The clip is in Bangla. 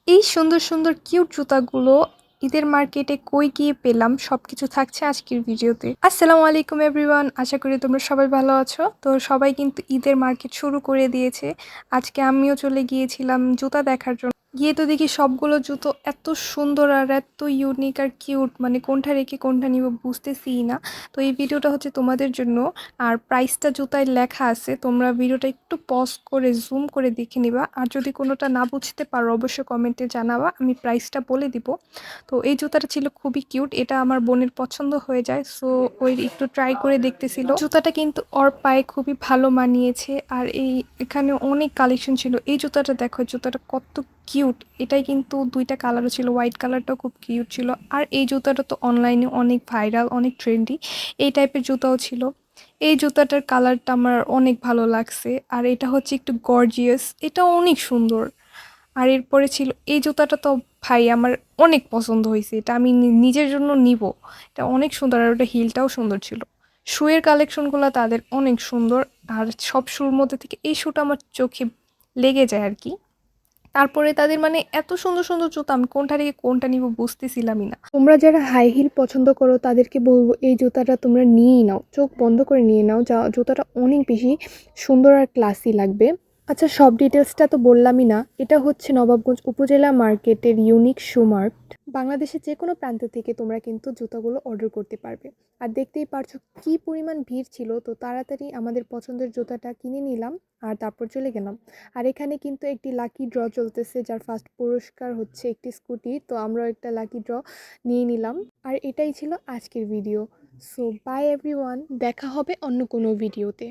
এই সুন্দর সুন্দর কিউট জুতাগুলো ঈদের মার্কেটে কই গিয়ে পেলাম সবকিছু থাকছে আজকের ভিডিওতে। আসসালামু আলাইকুম এভরিওয়ান, আশা করি তোমরা সবাই ভালো আছো। তো সবাই কিন্তু ঈদের মার্কেট শুরু করে দিয়েছে। আজকে আমিও চলে গিয়েছিলাম জুতা দেখার জন্য। গিয়ে তো দেখি সবগুলো জুতো এত সুন্দর আর এত ইউনিক আর কিউট, মানে কোনটা রেখে কোনটা নিব বুঝতেছিই না। তো এই ভিডিওটা হচ্ছে তোমাদের জন্য। আর প্রাইসটা জুতায় লেখা আছে, তোমরা ভিডিওটা একটু পজ করে জুম করে দেখে নিবা। আর যদি কোনোটা না বুঝতে পারো অবশ্যই কমেন্টে জানাবা, আমি প্রাইসটা বলে দিব। তো এই জুতাটা ছিল খুবই কিউট, এটা আমার বোনের পছন্দ হয়ে যায়, সো ওই একটু ট্রাই করে দেখতেছিল। জুতাটা কিন্তু ওর পায়ে খুবই ভালো মানিয়েছে। আর এখানে অনেক কালেকশন ছিল। এই জুতাটা দেখো, জুতাটা কত কিউট। এটাই কিন্তু দুইটা কালারও ছিল, হোয়াইট কালারটাও খুব কিউট ছিল। আর এই জুতাটা তো অনলাইনে অনেক ভাইরাল, অনেক ট্রেন্ডি। এই টাইপের জুতাও ছিল। এই জুতাটার কালারটা আমার অনেক ভালো লাগছে। আর এটা হচ্ছে একটু গর্জিয়াস, এটা অনেক সুন্দর। আর এরপরে ছিল এই জুতাটা, তো ভাই আমার অনেক পছন্দ হয়েছে, এটা আমি নিজের জন্য নিব। এটা অনেক সুন্দর, আর ওটা হিলটাও সুন্দর ছিল। শুয়ের কালেকশনগুলো তাদের অনেক সুন্দর। আর সব শুর মধ্যে থেকে এই শুটা আমার চোখে লেগে যায় আর কি। তারপরে তাদের মানে এত সুন্দর সুন্দর জুতা, আমি কোনটা রেখে কোনটা নিব বুঝতেছিলামই না। তোমরা যারা হাই হিল পছন্দ করো তাদেরকে বলবো এই জুতাটা তোমরা নিয়েই নাও, চোখ বন্ধ করে নিয়ে নাও, যা জুতাটা অনেক বেশি সুন্দর আর ক্লাসি লাগবে। আচ্ছা, সব ডিটেলসটা তো বললামই না। এটা হচ্ছে নবাবগঞ্জ উপজেলা মার্কেটের ইউনিক শু মার্ট। বাংলাদেশের যে কোনো প্রান্ত থেকে তোমরা কিন্তু জুতাগুলো অর্ডার করতে পারবে। আর দেখতেই পারছো কি পরিমাণ ভিড় ছিল, তো তাড়াতাড়ি আমাদের পছন্দের জুতাটা কিনে নিলাম আর তারপর চলে গেলাম। আর এখানে কিন্তু একটি লাকি ড্র চলতেছে, যার ফার্স্ট পুরস্কার হচ্ছে একটি স্কুটি, তো আমরাও একটা লাকি ড্র নিয়ে নিলাম। আর এটাই ছিল আজকের ভিডিও। সো বাই এভরিওয়ান, দেখা হবে অন্য কোনো ভিডিওতে।